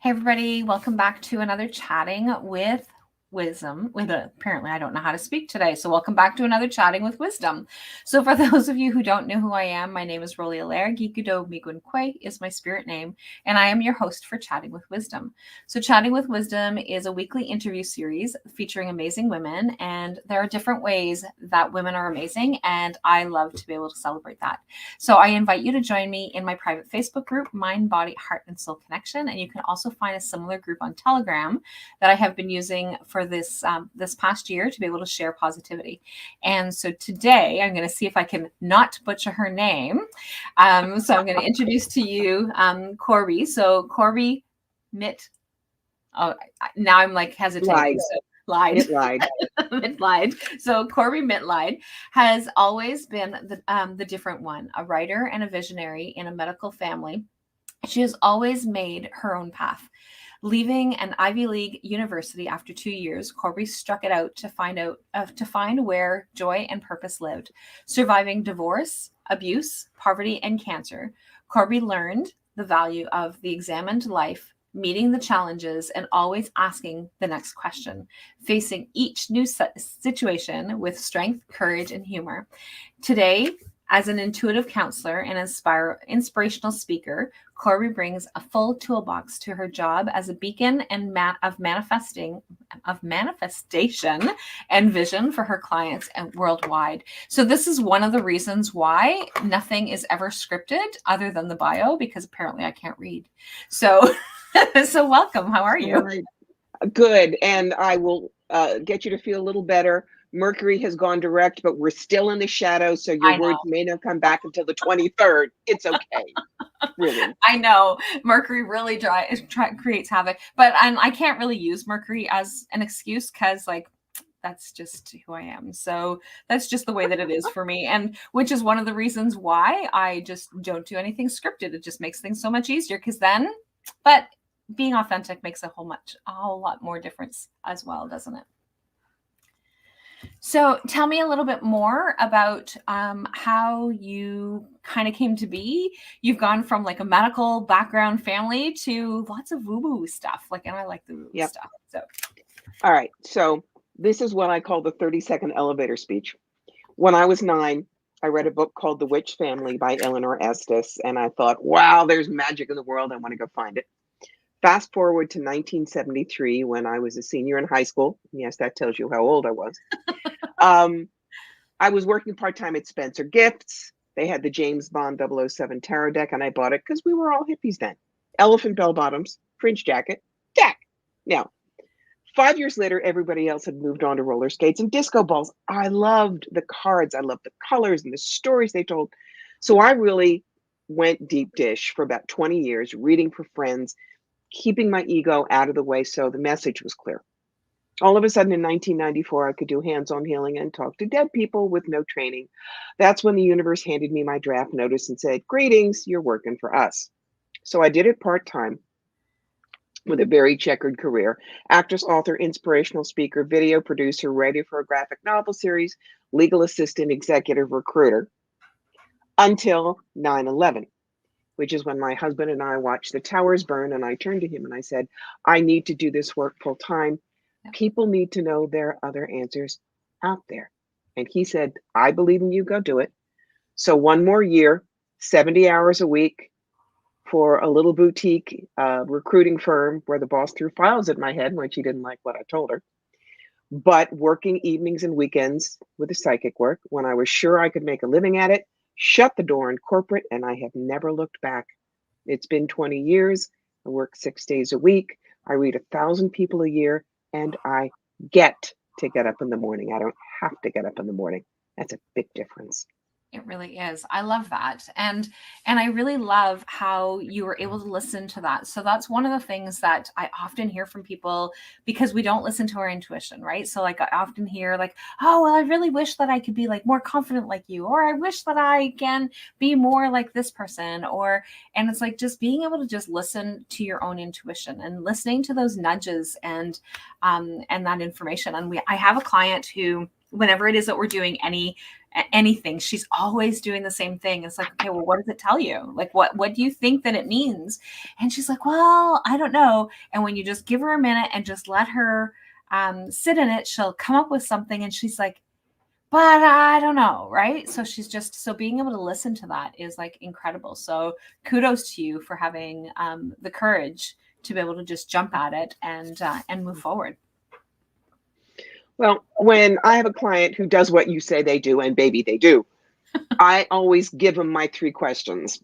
Hey everybody, welcome back to another Chatting with Wisdom. Apparently I don't know how to speak today, so welcome back to another Chatting with Wisdom. So for those of you who don't know who I am, my name is Rollie Allaire. Gikudo Migunkwe is my spirit name, and I am your host for Chatting with Wisdom. So Chatting with Wisdom is a weekly interview series featuring amazing women, and there are different ways that women are amazing, and I love to be able to celebrate that. So I invite you to join me in my private Facebook group, Mind, Body, Heart, and Soul Connection. And you can also find a similar group on Telegram that I have been using for this past year to be able to share positivity. And so today I'm going to see if I can not butcher her name. So I'm going to introduce to you Corbie. So Corbie Oh, now I'm like hesitating. Mitleid. Mitleid. So Corbie Mitleid has always been the different one, a writer and a visionary in a medical family. She has always made her own path. Leaving an Ivy League university after 2 years, Corbie struck it out to find where joy and purpose lived. Surviving divorce, abuse, poverty, and cancer, Corbie learned the value of the examined life, meeting the challenges, and always asking the next question, facing each new situation with strength, courage, and humor. Today, as an intuitive counselor and inspirational speaker, Corbie brings a full toolbox to her job as a beacon of manifestation and vision for her clients and worldwide. So this is one of the reasons why nothing is ever scripted other than the bio, because apparently I can't read. So so welcome. How are you? Right. Good. And I will get you to feel a little better. Mercury has gone direct, but we're still in the shadow. So your words may not come back until the 23rd. It's okay. Really. I know Mercury really creates havoc, but I can't really use Mercury as an excuse because that's just who I am. So that's just the way that it is for me. And which is one of the reasons why I just don't do anything scripted. It just makes things so much easier but being authentic makes a whole lot more difference as well, doesn't it? So tell me a little bit more about how you kind of came to be. You've gone from like a medical background family to lots of woo-woo stuff. And I like the woo-woo stuff. So, all right. So this is what I call the 30-second elevator speech. When I was 9, I read a book called The Witch Family by Eleanor Estes, and I thought, wow, there's magic in the world. I want to go find it. Fast forward to 1973 when I was a senior in high school. Yes, that tells you how old I was. I was working part-time at Spencer Gifts. They had the James Bond 007 tarot deck, and I bought it because we were all hippies then. Elephant bell bottoms, fringe jacket, deck. Now, 5 years later, everybody else had moved on to roller skates and disco balls. I loved the cards. I loved the colors and the stories they told. So I really went deep dish for about 20 years, reading for friends, keeping my ego out of the way so the message was clear. All of a sudden in 1994, I could do hands-on healing and talk to dead people with no training. That's when the universe handed me my draft notice and said, greetings, you're working for us. So I did it part-time with a very checkered career. Actress, author, inspirational speaker, video producer, writer for a graphic novel series, legal assistant, executive recruiter, until 9/11. Which is when my husband and I watched the towers burn, and I turned to him and I said, I need to do this work full time. People need to know there are other answers out there. And he said, I believe in you, go do it. So one more year, 70 hours a week for a little boutique recruiting firm where the boss threw files at my head when she didn't like what I told her. But working evenings and weekends with the psychic work when I was sure I could make a living at it, shut the door in corporate, and I have never looked back. It's been 20 years. I work 6 days a week. I read 1,000 people a year, and I get to get up in the morning. I don't have to get up in the morning. That's a big difference. It really is. I love that. And I really love how you were able to listen to that. So that's one of the things that I often hear from people because we don't listen to our intuition, right? So I often hear oh, well, I really wish that I could be more confident like you, or I wish that I can be more like this person, and it's just being able to just listen to your own intuition and listening to those nudges and that information. And I have a client who, whenever it is that we're doing any anything, she's always doing the same thing. It's like, okay, well, what does it tell you? Like, what do you think that it means? And she's like, well, I don't know. And when you just give her a minute and just let her sit in it, she'll come up with something. And she's like, but I don't know, right? So she's just, so being able to listen to that is like incredible. So kudos to you for having the courage to be able to just jump at it and move forward. Well, when I have a client who does what you say they do, and baby, they do, I always give them my 3 questions.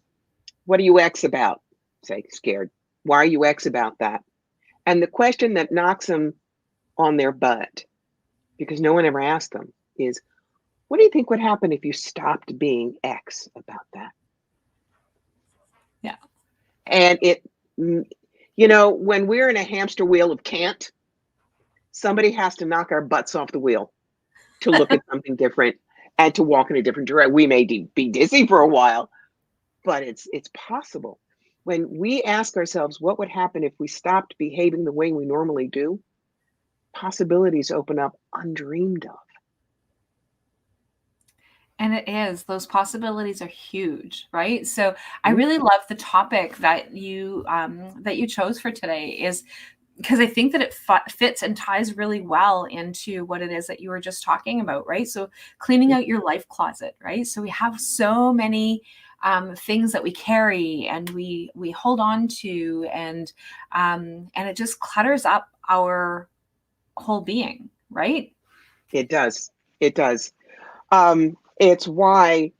What are you X about? Say, scared. Why are you X about that? And the question that knocks them on their butt, because no one ever asked them, is, what do you think would happen if you stopped being X about that? Yeah. And it, you know, when we're in a hamster wheel of can't, somebody has to knock our butts off the wheel to look at something different and to walk in a different direction. We may be dizzy for a while, but it's possible. When we ask ourselves what would happen if we stopped behaving the way we normally do, possibilities open up undreamed of. And it is, those possibilities are huge, right? So I really love the topic that you chose for today, is because I think that it fits and ties really well into what it is that you were just talking about, right? So cleaning out your life closet, right? So we have so many things that we carry and we hold on to, and it just clutters up our whole being, right? It does. It does. It's why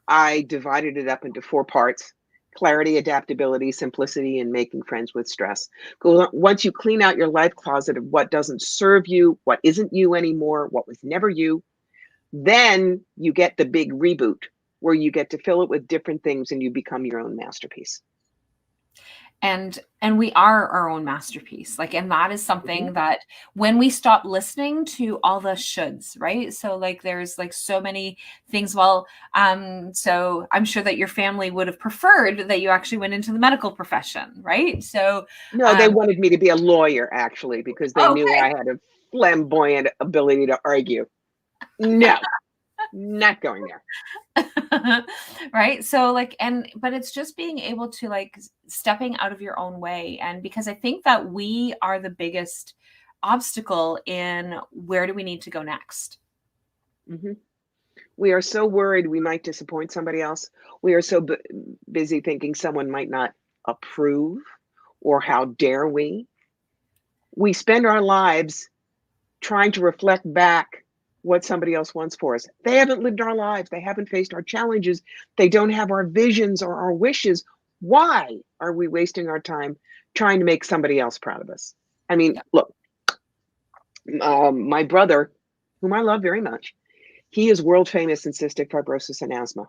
I divided it up into 4 parts: clarity, adaptability, simplicity, and making friends with stress. Once you clean out your life closet of what doesn't serve you, what isn't you anymore, what was never you, then you get the big reboot where you get to fill it with different things and you become your own masterpiece. And we are our own masterpiece. Like, and that is something Mhm. that when we stop listening to all the shoulds, right? So like there's like so many things. Well, so I'm sure that your family would have preferred that you actually went into the medical profession, right? So No, they wanted me to be a lawyer, actually, because they knew okay. I had a flamboyant ability to argue. No, not going there. Right, so like, but it's just being able to like stepping out of your own way, and because I think that we are the biggest obstacle in where do we need to go next. Mhm. We are so worried we might disappoint somebody else. We are so busy thinking someone might not approve, or how dare we. We spend our lives trying to reflect back what somebody else wants for us. They haven't lived our lives. They haven't faced our challenges. They don't have our visions or our wishes. Why are we wasting our time trying to make somebody else proud of us? I mean, Yeah. look, my brother, whom I love very much, he is world famous in cystic fibrosis and asthma.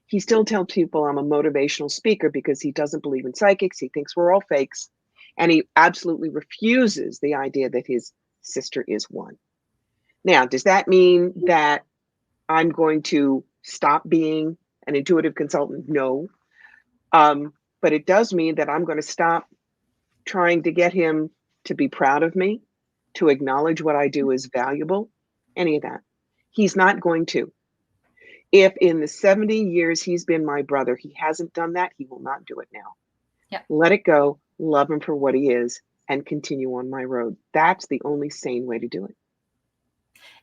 He still tells people I'm a motivational speaker because he doesn't believe in psychics. He thinks we're all fakes. And he absolutely refuses the idea that his sister is one. Now, does that mean that I'm going to stop being an intuitive consultant? No. But it does mean that I'm going to stop trying to get him to be proud of me, to acknowledge what I do is valuable, any of that. He's not going to. If in the 70 years he's been my brother, he hasn't done that, he will not do it now. Yeah. Let it go, love him for what he is, and continue on my road. That's the only sane way to do it.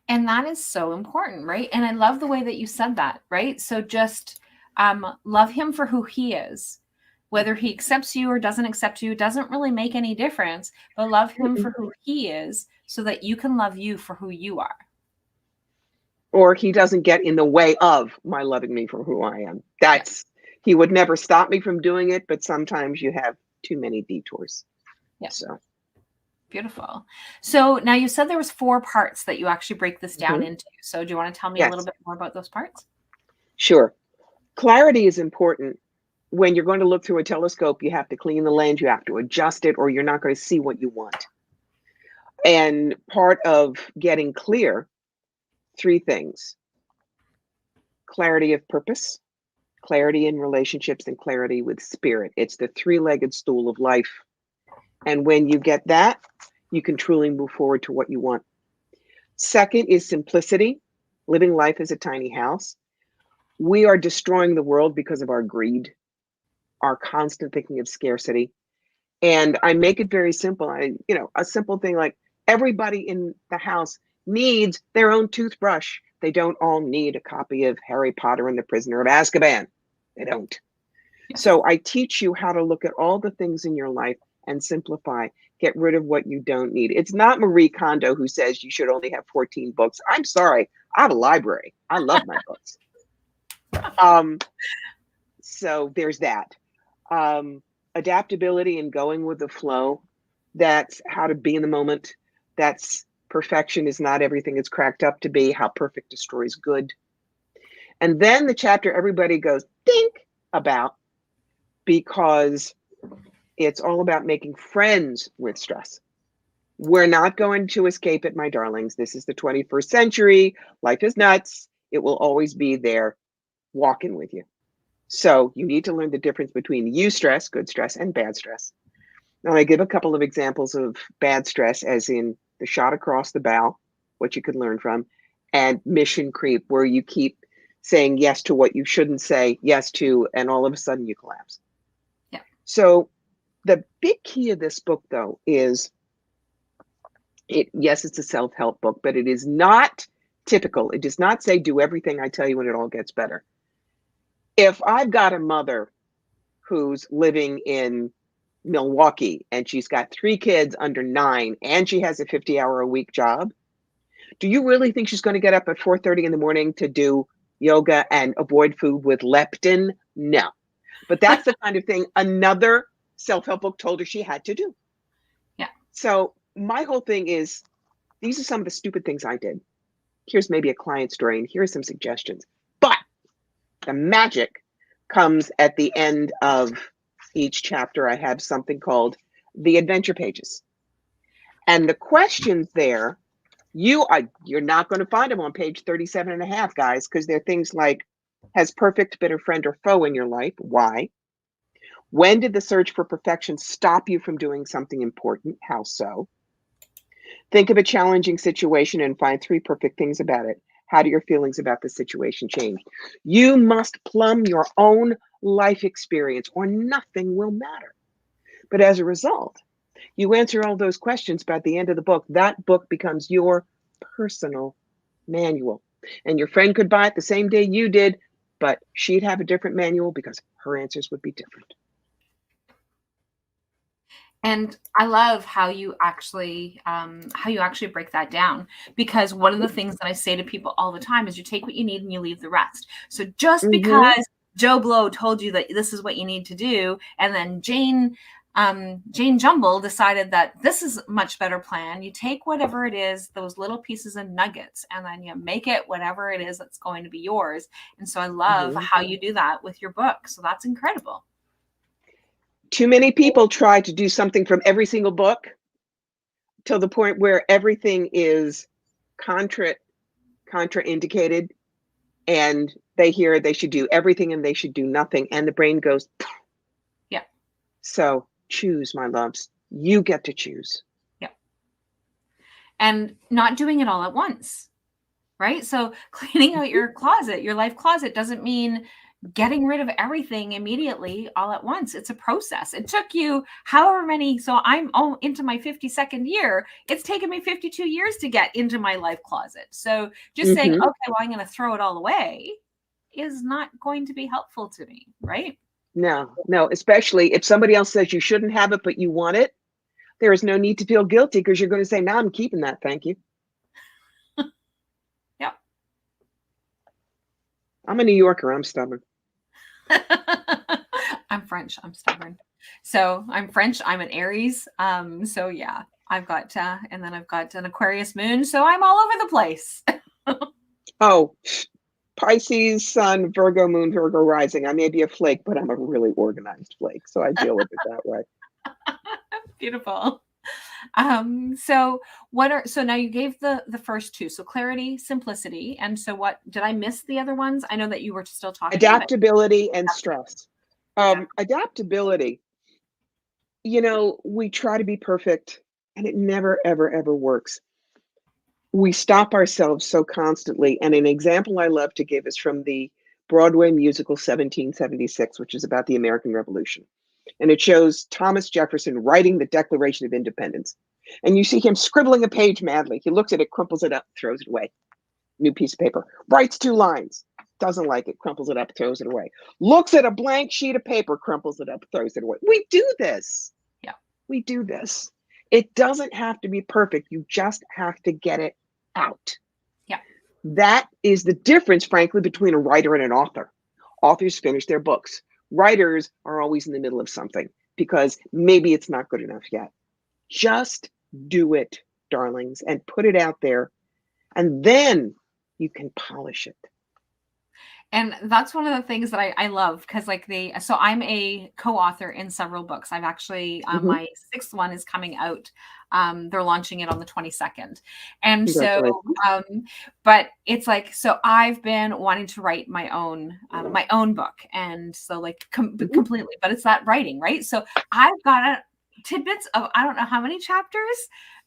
And that is so important, right? And I love the way that you said that, right? So just love him for who he is. Whether he accepts you or doesn't accept you, doesn't really make any difference, but love him for who he is so that you can love you for who you are. Or he doesn't get in the way of my loving me for who I am. Yeah. He would never stop me from doing it, but sometimes you have too many detours. Yeah. So Beautiful. So now you said there was 4 parts that you actually break this down mhm. into. So do you want to tell me a little Yes, bit more about those parts? sure. Clarity is important. When you're going to look through a telescope, you have to clean the lens, you have to adjust it, or you're not going to see what you want. And part of getting clear, 3 things: clarity of purpose, clarity in relationships, and clarity with spirit. It's the 3-legged stool of life. And when you get that, you can truly move forward to what you want. Second is simplicity. living life as a tiny house. We are destroying the world because of our greed, our constant thinking of scarcity. And I make it very simple. A simple thing like everybody in the house needs their own toothbrush. They don't all need a copy of Harry Potter and the Prisoner of Azkaban. They don't. Yes. So I teach you how to look at all the things in your life and simplify, get rid of what you don't need. It's not Marie Kondo who says you should only have 14 books. I'm sorry. I have a library. I love my books. So there's that. Adaptability and going with the flow. That's how to be in the moment. That's perfection is not everything it's cracked up to be, how perfect destroys good. And then the chapter everybody goes, think about, because it's all about making friends with stress. We're not going to escape it, my darlings. This is the 21st century. Life is nuts. It will always be there walking with you. So you need to learn the difference between eustress, good stress, and bad stress. Now I give a couple of examples of bad stress, as in the shot across the bow, what you could learn from, and mission creep, where you keep saying yes to what you shouldn't say yes to, and all of a sudden you collapse. Yeah. So the big key of this book, though, is yes, it's a self-help book, but it is not typical. It does not say do everything I tell you and it all gets better. If I've got a mother who's living in Milwaukee and she's got 3 kids under 9 and she has a 50-hour-a-week job, do you really think she's going to get up at 4:30 in the morning to do yoga and avoid food with leptin? No. But that's the kind of thing another self-help book told her she had to do. Yeah. So my whole thing is, these are some of the stupid things I did. Here's maybe a client story, and here are some suggestions. But the magic comes at the end of each chapter. I have something called the adventure pages. And the questions there, you're not going to find them on page 37 and a half, guys, because they're things like, has perfect been a friend or foe in your life? Why? When did the search for perfection stop you from doing something important? How so? Think of a challenging situation and find 3 perfect things about it. How do your feelings about the situation change? You must plumb your own life experience or nothing will matter. But as a result, you answer all those questions by the end of the book. That book becomes your personal manual. And your friend could buy it the same day you did, but she'd have a different manual because her answers would be different. And I love how you actually break that down, because one of the things that I say to people all the time is you take what you need and you leave the rest. So just because Joe Blow told you that this is what you need to do, and then Jane Jumble decided that this is a much better plan, you take whatever it is, those little pieces and nuggets, and then you make it whatever it is that's going to be yours. And so I love how you do that with your book. So that's incredible. Too many people try to do something from every single book to the point where everything is contraindicated, and they hear they should do everything and they should do nothing, and the brain goes, yeah. So choose, my loves. You get to choose. Yeah. And not doing it all at once, right? So cleaning out your closet, your life closet, doesn't mean getting rid of everything immediately all at once. It's a process. It took you however many, so I'm into my 52nd year. It's taken me 52 years to get into my life closet. So just saying, okay, well, I'm going to throw it all away is not going to be helpful to me, right? No, especially if somebody else says you shouldn't have it, but you want it. There is no need to feel guilty because you're going to say, no, I'm keeping that. Thank you. Yep. I'm a New Yorker. I'm stubborn. I'm French. I'm stubborn. So I'm French. I'm an Aries. So yeah, I've got, and then I've got an Aquarius moon. So I'm all over the place. Oh, Pisces, Sun, Virgo, Moon, Virgo, Rising. I may be a flake, but I'm a really organized flake. So I deal with it that way. Beautiful. So now you gave the first 2, so clarity, simplicity. And so what, did I miss the other ones? I know that you were still talking adaptability and stress. Adaptability, we try to be perfect and it never, ever, ever works. We stop ourselves so constantly. And an example I love to give is from the Broadway musical 1776, which is about the American Revolution. And it shows Thomas Jefferson writing the Declaration of Independence. And you see him scribbling a page madly. He looks at it, crumples it up, throws it away. New piece of paper. Writes 2 lines. Doesn't like it, crumples it up, throws it away. Looks at a blank sheet of paper, crumples it up, throws it away. We do this. Yeah. We do this. It doesn't have to be perfect. You just have to get it out. Yeah. That is the difference, frankly, between a writer and an author. Authors finish their books. Writers are always in the middle of something because maybe it's not good enough yet. Just do it, darlings, and put it out there, and then you can polish it. And that's one of the things that I love because so I'm a co-author in several books. I've actually, my 6th one is coming out. They're launching it on the 22nd. And so, but it's like, so I've been wanting to write my own book. And so like completely, but it's that writing, right? So I've got tidbits of, I don't know how many chapters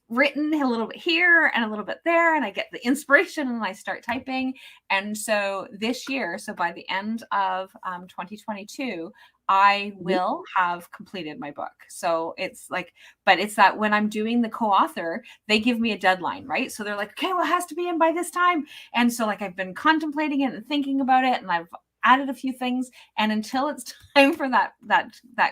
written a little bit here and a little bit there, and I get the inspiration and I start typing. And so this year, so by the end of 2022, I will have completed my book. So it's like, but it's that when I'm doing the co-author, they give me a deadline, right? So they're like, okay, well, it has to be in by this time. And so like I've been contemplating it and thinking about it, and I've added a few things, and until it's time for that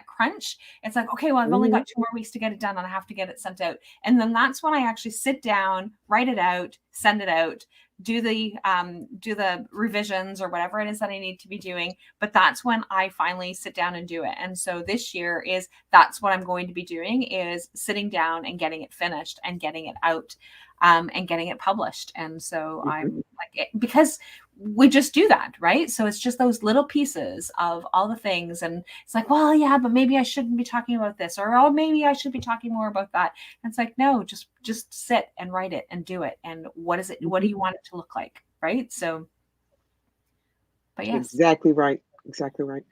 crunch, it's like, okay, well, I've only got 2 more weeks to get it done, and I have to get it sent out. And then that's when I actually sit down, write it out, send it out, do the revisions or whatever it is that I need to be doing. But that's when I finally sit down and do it. And so this year that's what I'm going to be doing, is sitting down and getting it finished and getting it out, and getting it published. And so I'm like, because we just do that, right? So it's just those little pieces of all the things. And it's like, well, yeah, but maybe I shouldn't be talking about this, or, oh, maybe I should be talking more about that. And it's like, no, just sit and write it and do it. And what is it? What do you want it to look like? Right. So, but yes. Exactly right. Exactly right.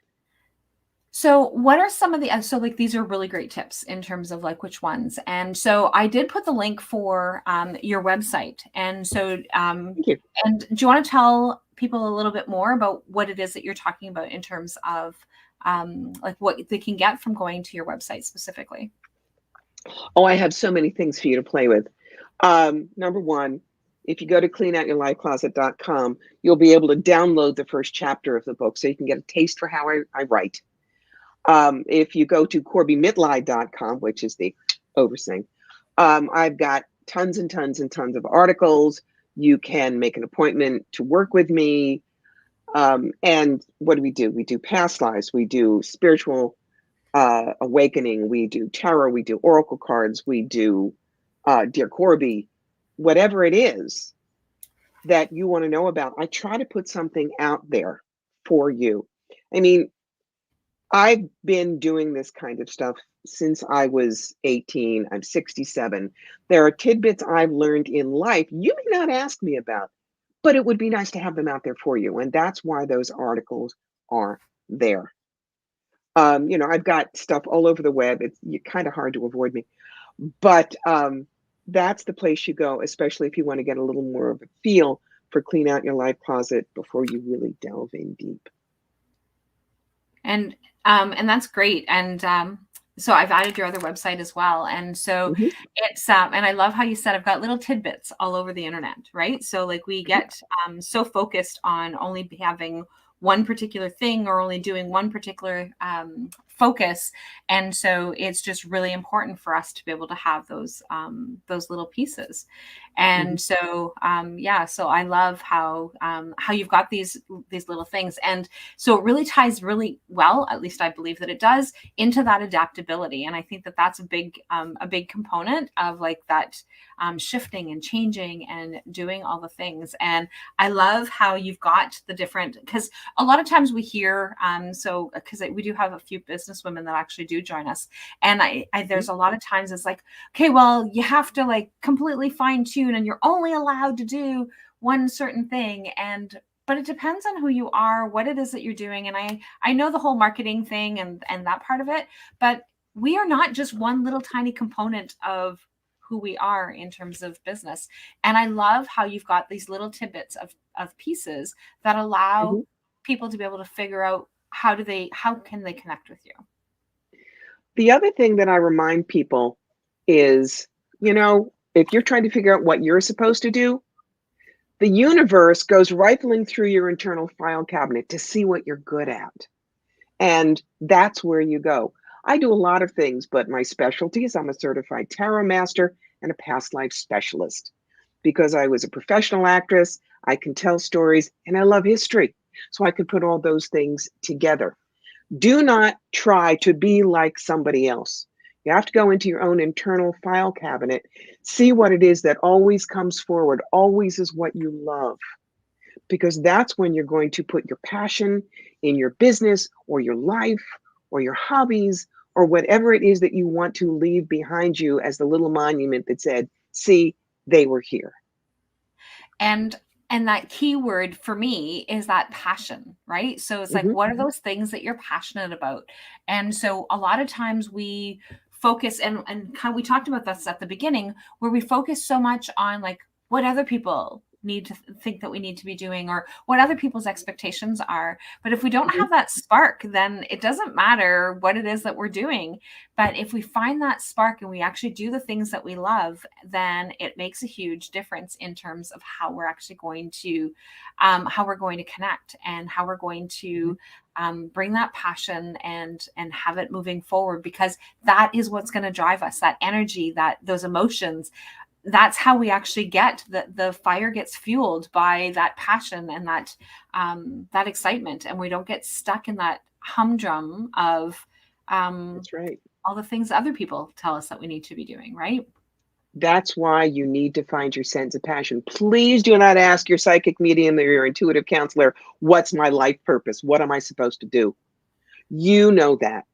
So what are some of the, so like, these are really great tips in terms of like which ones. And so I did put the link for your website. And so, Thank you. And do you want to tell people a little bit more about what it is that you're talking about in terms of like what they can get from going to your website specifically? Oh, I have so many things for you to play with. Number one, if you go to cleanoutyourlifecloset.com, you'll be able to download the first chapter of the book so you can get a taste for how I write. If you go to CorbieMitleid.com, which is the oversing, I've got tons and tons and tons of articles. You can make an appointment to work with me. And what do? We do past lives. We do spiritual awakening. We do tarot. We do oracle cards. We do Dear Corbie, whatever it is that you want to know about. I try to put something out there for you. I mean, I've been doing this kind of stuff since I was 18. I'm 67. There are tidbits I've learned in life you may not ask me about, but it would be nice to have them out there for you. And that's why those articles are there. I've got stuff all over the web. It's kind of hard to avoid me, but that's the place you go, especially if you want to get a little more of a feel for Clean Out Your Life Closet before you really delve in deep. And that's great. And so I've added your other website as well. And so it's, and I love how you said, I've got little tidbits all over the internet, right? So like we get so focused on only having one particular thing or only doing one particular focus. And so it's just really important for us to be able to have those little pieces. And so, so I love how you've got these little things. And so it really ties really well, at least I believe that it does, into that adaptability. And I think that that's a big component of like that shifting and changing and doing all the things. And I love how you've got the different, because a lot of times we hear, because we do have a few business women that actually do join us. And I there's a lot of times it's like, okay, well, you have to like completely fine tune and you're only allowed to do one certain thing. But it depends on who you are, what it is that you're doing. And I know the whole marketing thing and that part of it, but we are not just one little tiny component of who we are in terms of business. And I love how you've got these little tidbits of pieces that allow Mhm. people to be able to figure out how can they connect with you. The other thing that I remind people is, if you're trying to figure out what you're supposed to do, the universe goes rifling through your internal file cabinet to see what you're good at. And that's where you go. I do a lot of things, but my specialty is I'm a certified tarot master and a past life specialist. Because I was a professional actress, I can tell stories and I love history. So I can put all those things together. Do not try to be like somebody else. You have to go into your own internal file cabinet, see what it is that always comes forward, always is what you love, because that's when you're going to put your passion in your business or your life or your hobbies or whatever it is that you want to leave behind you as the little monument that said, see, they were here. And that key word for me is that passion, right? So it's like, Hmm. what are those things that you're passionate about? And so a lot of times we focus, and kind of, we talked about this at the beginning, where we focus so much on like what other people need to think that we need to be doing, or what other people's expectations are. But if we don't Hmm. have that spark, then it doesn't matter what it is that we're doing. But if we find that spark and we actually do the things that we love, then it makes a huge difference in terms of how we're actually going to connect, and how we're going to bring that passion and have it moving forward, because that is what's going to drive us, that energy, that those emotions. That's how we actually get the fire gets fueled by that passion and that excitement, and we don't get stuck in that humdrum of That's right. all the things other people tell us that we need to be doing, right? That's why you need to find your sense of passion. Please do not ask your psychic medium or your intuitive counselor, what's my life purpose? What am I supposed to do? You know that.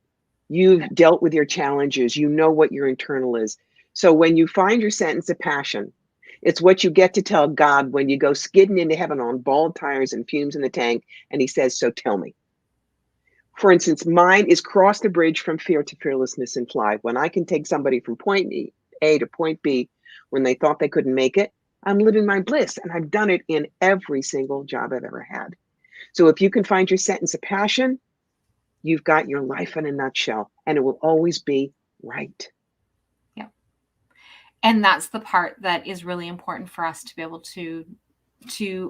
You've dealt with your challenges. You know what your internal is. So when you find your sense of passion, it's what you get to tell God when you go skidding into heaven on bald tires and fumes in the tank. And he says, so tell me. For instance, mine is cross the bridge from fear to fearlessness and fly. When I can take somebody from point A to point B when they thought they couldn't make it, I'm living my bliss. And I've done it in every single job I've ever had. So if you can find your sense of passion, you've got your life in a nutshell, and it will always be right. Yeah. And that's the part that is really important for us to be able to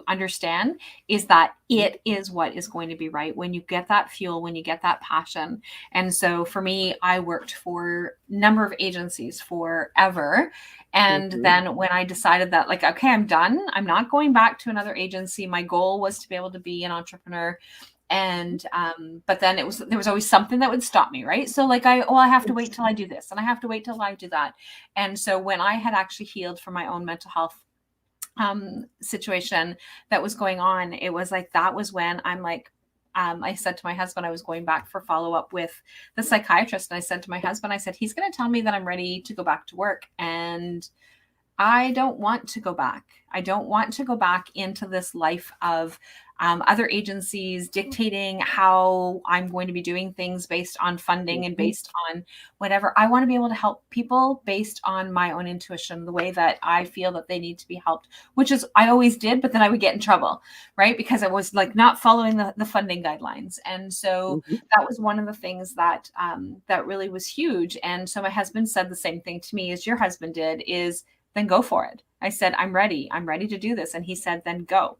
understand, is that it is what is going to be right when you get that fuel, when you get that passion. And so for me, I worked for a number of agencies forever. And Mm-hmm. then when I decided that, like, okay, I'm done, I'm not going back to another agency. My goal was to be able to be an entrepreneur. And but then there was always something that would stop me, right? So like, I have to wait till I do this, and I have to wait till I do that. And so when I had actually healed from my own mental health situation that was going on, it was like, that was when I'm like, I said to my husband, I was going back for follow up with the psychiatrist. And I said to my husband, I said, he's going to tell me that I'm ready to go back to work. And I don't want to go back. I don't want to go back into this life of other agencies dictating how I'm going to be doing things based on funding and Mm-hmm. based on whatever. I want to be able to help people based on my own intuition, the way that I feel that they need to be helped, which is I always did, but then I would get in trouble, right? Because I was like not following the funding guidelines. And so Mm-hmm. that was one of the things that that really was huge. And so my husband said the same thing to me as your husband did, is then go for it. I said, I'm ready. I'm ready to do this. And he said, then go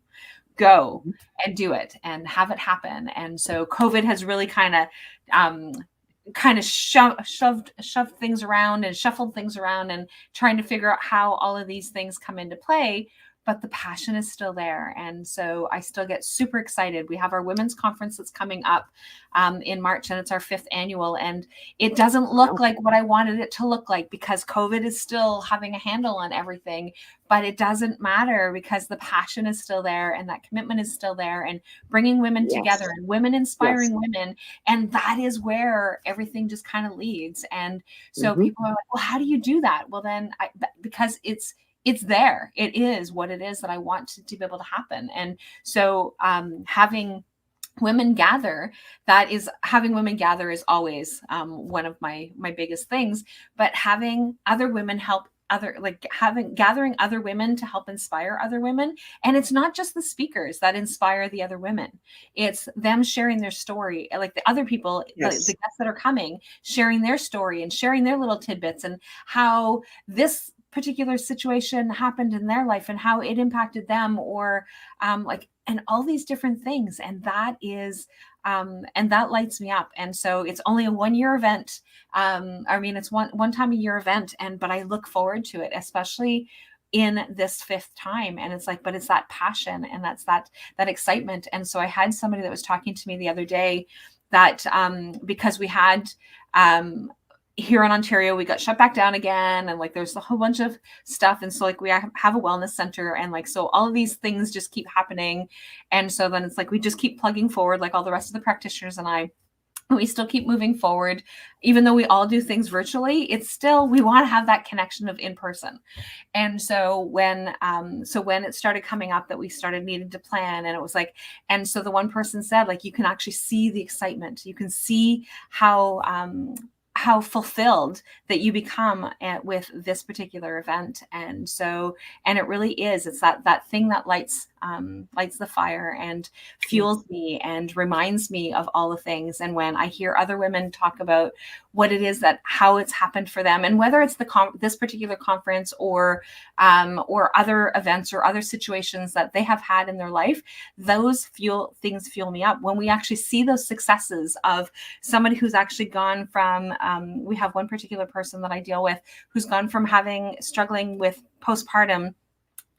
Mm-hmm. and do it and have it happen. And so COVID has really um, shoved things around and shuffled things around and trying to figure out how all of these things come into play. But the passion is still there. And so I still get super excited. We have our women's conference that's coming up in March, and it's our 5th annual. And it doesn't look Wow. like what I wanted it to look like, because COVID is still having a handle on everything. But it doesn't matter, because the passion is still there, and that commitment is still there, and bringing women Yes. together and women Yes. inspiring women. And that is where everything just kind of leads. And so Mm-hmm. people are like, well, how do you do that? Well, then because it's there. It is what it is that I want to be able to happen. And so having women gather, having women gather is always one of my biggest things. But having other women help gathering other women to help inspire other women. And it's not just the speakers that inspire the other women. It's them sharing their story, like the other people, the Yes. guests that are coming, sharing their story and sharing their little tidbits and how this particular situation happened in their life and how it impacted them, or and all these different things. And that lights me up. And so it's only a 1-year event. It's one time a year event, but I look forward to it, especially in this 5th time. And but it's that passion and that's that excitement. And so I had somebody that was talking to me the other day that because we had here in Ontario, we got shut back down again. And there's a whole bunch of stuff. And so we have a wellness center, and so all of these things just keep happening. And so then it's we just keep plugging forward, all the rest of the practitioners and I. We still keep moving forward, even though we all do things virtually. It's still, we want to have that connection of in person. And so when it started coming up that we started needing to plan, and it was and so the one person said, you can actually see the excitement. You can see how fulfilled that you become with this particular event. And it really is, it's that thing that lights the fire and fuels me and reminds me of all the things. And when I hear other women talk about what it is, how it's happened for them, and whether it's this particular conference or other events or other situations that they have had in their life, those things fuel me up. When we actually see those successes of somebody who's actually gone from, we have one particular person that I deal with who's gone from struggling with postpartum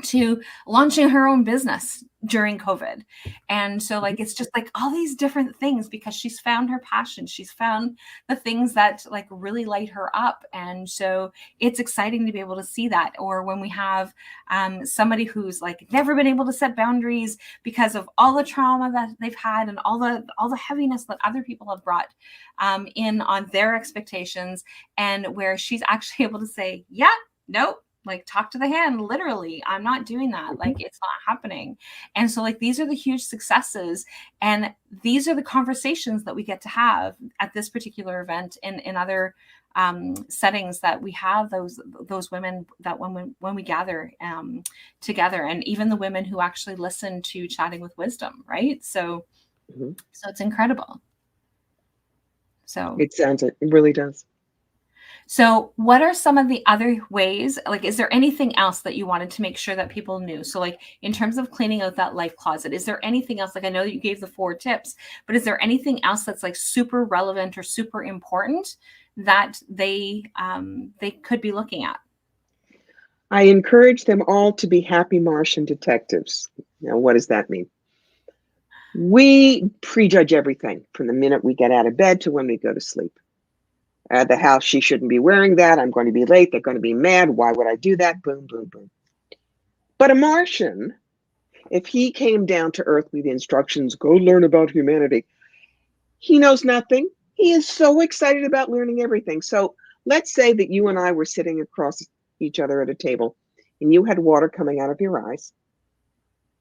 to launching her own business during COVID. And so it's just all these different things, because she's found her passion. She's found the things that really light her up. And so it's exciting to be able to see that. Or when we have somebody who's never been able to set boundaries because of all the trauma that they've had and all the heaviness that other people have brought in on their expectations, and where she's actually able to say, yeah, nope, talk to the hand, literally, I'm not doing that. It's not happening. And so these are the huge successes. And these are the conversations that we get to have at this particular event and in other settings, that we have those women that when we gather together, and even the women who actually listen to Chatting with Wisdom, right? So it's incredible. So it really does. So what are some of the other ways, is there anything else that you wanted to make sure that people knew? So in terms of cleaning out that life closet, is there anything else? I know that you gave the 4 tips, but is there anything else that's super relevant or super important that they could be looking at? I encourage them all to be happy Martian detectives. Now, what does that mean? We prejudge everything from the minute we get out of bed to when we go to sleep. The house, she shouldn't be wearing that. I'm going to be late. They're going to be mad. Why would I do that? Boom, boom, boom. But a Martian, if he came down to Earth with the instructions, go learn about humanity, he knows nothing. He is so excited about learning everything. So let's say that you and I were sitting across each other at a table and you had water coming out of your eyes.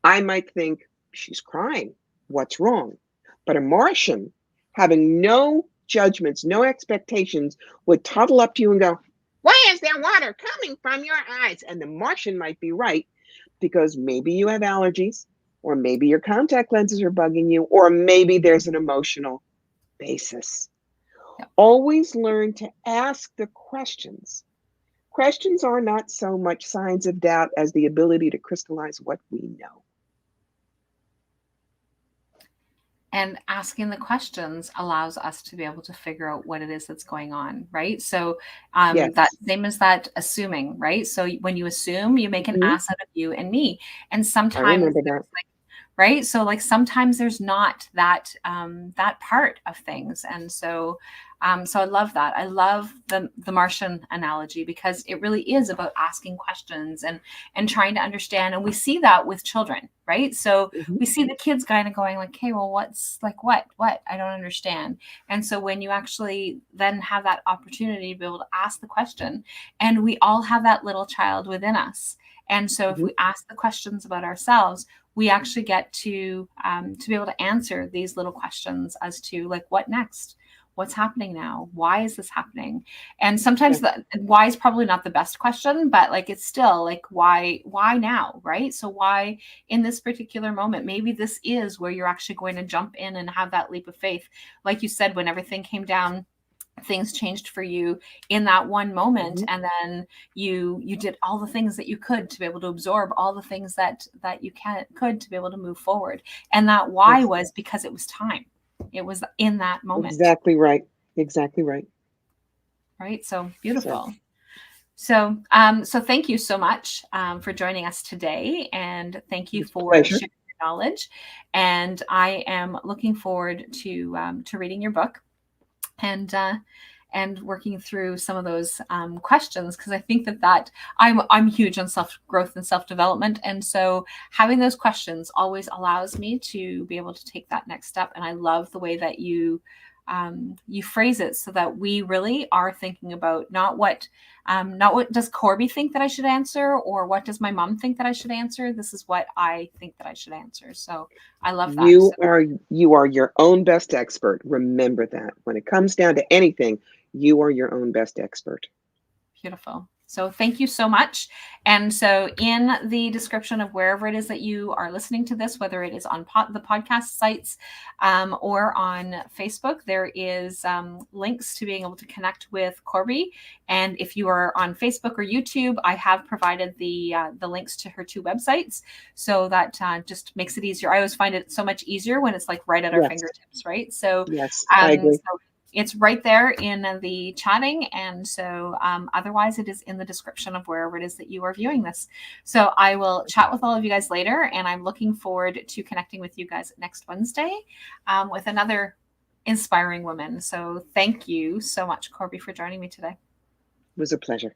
I might think, she's crying. What's wrong? But a Martian, having no judgments, no expectations, would toddle up to you and go, why is there water coming from your eyes? And the Martian might be right, because maybe you have allergies, or maybe your contact lenses are bugging you, or maybe there's an emotional basis. Yep. Always learn to ask the questions. Questions are not so much signs of doubt as the ability to crystallize what we know. And asking the questions allows us to be able to figure out what it is that's going on, right? So Yes. that same as that assuming, right? So when you assume, you make an ass out of you and me. And sometimes, right? So sometimes there's not that that part of things. And so I love that. I love the Martian analogy, because it really is about asking questions and trying to understand. And we see that with children, right? So we see the kids kind of going hey, well, what's what? I don't understand. And so when you actually then have that opportunity to be able to ask the question, and we all have that little child within us. And so if we ask the questions about ourselves, we actually get to be able to answer these little questions as to what next? what's happening now? Why is this happening? And sometimes the why is probably not the best question, but like, it's still like, why now? Right. So why in this particular moment? Maybe this is where you're actually going to jump in and have that leap of faith. Like you said, when everything came down, things changed for you in that one moment, and then you did all the things that you could to be able to absorb all the things that you could to be able to move forward. And that why was because it was time. It was in that moment. Exactly right. Exactly right. Right. So beautiful. So thank you so much for joining us today, and thank you for sharing your knowledge. And I am looking forward to reading your book and working through some of those questions, because I think that I'm huge on self-growth and self-development. And so having those questions always allows me to be able to take that next step. And I love the way that you phrase it, so that we really are thinking about not what does Corbie think that I should answer, or what does my mom think that I should answer. This is what I think that I should answer. So I love that. You are your own best expert. Remember that when it comes down to anything, you are your own best expert. Beautiful. So thank you so much. And so in the description of wherever it is that you are listening to this, whether it is on the podcast sites or on Facebook, there is links to being able to connect with Corbie. And if you are on Facebook or YouTube, I have provided the links to her 2 websites. So that just makes it easier. I always find it so much easier when it's like right at our fingertips, right? So yes, I agree. So it's right there in the chatting. And so otherwise it is in the description of wherever it is that you are viewing this. So I will chat with all of you guys later, and I'm looking forward to connecting with you guys next Wednesday with another inspiring woman. So thank you so much, Corbie, for joining me today. It was a pleasure.